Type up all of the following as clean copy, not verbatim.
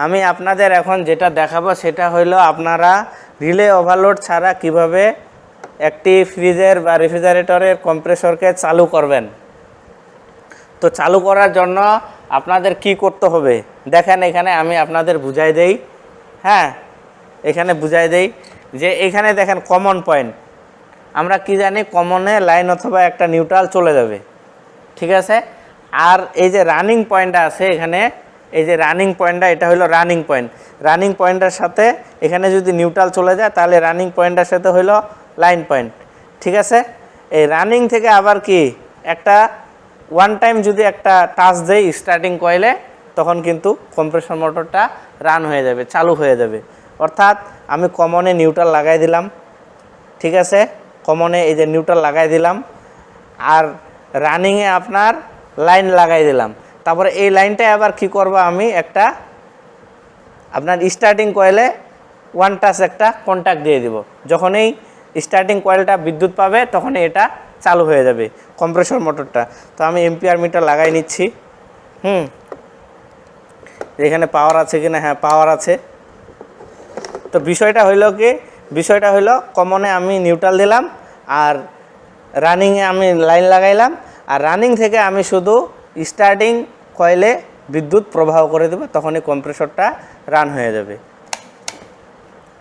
আমি আপনাদের এখন যেটা দেখাবো সেটা হলো আপনারা রিলে ওভারলোড ছাড়া কিভাবে একটি ফ্রিজের বা রেফ্রিজারেটরের কম্প্রেসরকে চালু করবেন। তো চালু করার জন্য আপনাদের কি করতে হবে দেখেন, এখানে আমি আপনাদের বুঝাই দেই। হ্যাঁ, এখানে বুঝাই দেই যে এখানে দেখেন কমন পয়েন্ট, আমরা কি জানি কমনে লাইন অথবা একটা নিউট্রাল চলে যাবে, ঠিক আছে। আর এই যে রানিং পয়েন্টটা আছে এখানে, এই যে রানিং পয়েন্টটা, এটা হলো রানিং পয়েন্ট। রানিং পয়েন্টের সাথে এখানে যদি নিউট্রাল চলে যায় তাহলে রানিং পয়েন্টের সাথে হলো লাইন পয়েন্ট, ঠিক আছে। এই রানিং থেকে আবার কি একটা ওয়ান টাইম যদি একটা টাচ দেই স্টার্টিং কয়েলে, তখন কিন্তু কম্প্রেসর মোটরটা রান হয়ে যাবে, চালু হয়ে যাবে। অর্থাৎ আমি কমনে নিউট্রাল লাগাই দিলাম, ঠিক আছে, কমনে এই যে নিউট্রাল লাগাই দিলাম, আর রানিংয়ে আপনার লাইন লাগাই দিলাম। তারপরে এই লাইনটায় আবার কি করব, আমি একটা আপনার স্টার্টিং কয়েলে ওয়ান টাচ একটা কন্ট্যাক্ট দিয়ে দিব। যখন এই স্টার্টিং কয়েলটা বিদ্যুৎ পাবে তখনই এটা চালু হয়ে যাবে কম্প্রেসর মোটরটা। তো আমি এম্পিয়ার মিটার লাগাই নিচ্ছি। এখানে পাওয়ার আছে কিনা, হ্যাঁ পাওয়ার আছে। তো বিষয়টা হইল কি, বিষয়টা হইল কমনে আমি নিউট্রাল দিলাম আর রানিংয়ে আমি লাইন লাগাইলাম, আর রানিং থেকে আমি শুধু স্টার্টিং কয়েলে বিদ্যুৎ প্রবাহ করে দেবো, তখনই কম্প্রেসরটা রান হয়ে যাবে।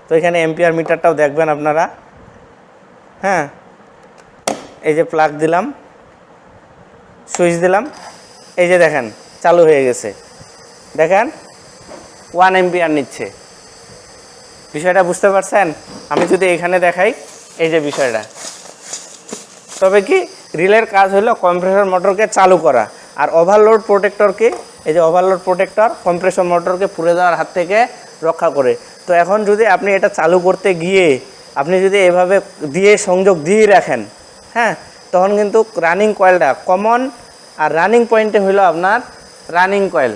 তো এখানে এম্পিয়ার মিটারটাও দেখবেন আপনারা। হ্যাঁ, এই যে প্লাগ দিলাম, সুইচ দিলাম, এই যে দেখেন চালু হয়ে গেছে, দেখেন 1 এম্পিয়ার নিচ্ছে। বিষয়টা বুঝতে পারছেন? আমি যদি এখানে দেখাই, এই যে বিষয়টা, তবে কি রিলের কাজ হলো কম্প্রেসর মোটরকে চালু করা, আর ওভারলোড প্রোটেক্টরকে, এই যে ওভারলোড প্রোটেক্টর কম্প্রেসর মোটরকে পুড়ে যাওয়ার হাত থেকে রক্ষা করে। তো এখন যদি আপনি এটা চালু করতে গিয়ে আপনি যদি এভাবে দিয়ে সংযোগ দিয়ে রাখেন, হ্যাঁ, তখন কিন্তু রানিং কয়েলটা কমন, আর রানিং পয়েন্টে হলো আপনার রানিং কয়েল,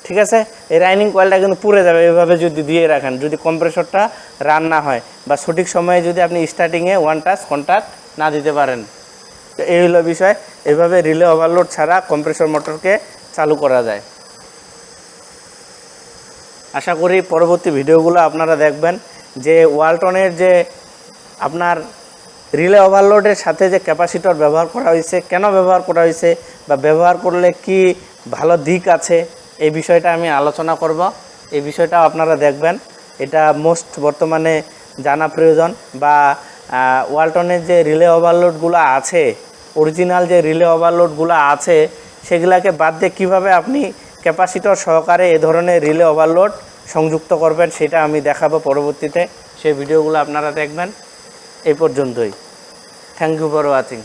ঠিক আছে। এই রানিং কয়েলটা কিন্তু পুড়ে যাবে এভাবে যদি দিয়ে রাখেন, যদি কম্প্রেসরটা রান না হয় বা সঠিক সময়ে যদি আপনি স্টার্টিংয়ে ওয়ান টাচ কন্ট্যাক্ট না দিতে পারেন। তো এই হলো বিষয়, এভাবে রিলে ওভারলোড ছাড়া কম্প্রেসর মোটরকে চালু করা যায়। আশা করি পরবর্তী ভিডিওগুলো আপনারা দেখবেন যে ওয়ালটনের যে আপনার রিলে ওভারলোডের সাথে যে ক্যাপাসিটর ব্যবহার করা হয়েছে, কেন ব্যবহার করা হয়েছে বা ব্যবহার করলে কি ভালো দিক আছে, এই বিষয়টা আমি আলোচনা করব। এই বিষয়টাও আপনারা দেখবেন, এটা মোস্ট বর্তমানে জানা প্রয়োজন। বা ওয়ালটনের যে রিলে ওভারলোডগুলো আছে, অরিজিনাল যে রিলে ওভারলোডগুলো আছে, সেগুলাকে বাদ দিয়ে কীভাবে আপনি ক্যাপাসিটর সহকারে এ ধরনের রিলে ওভারলোড সংযুক্ত করবেন, সেটা আমি দেখাবো পরবর্তীতে। সেই ভিডিওগুলো আপনারা দেখবেন। এই পর্যন্তই। Thank you for watching.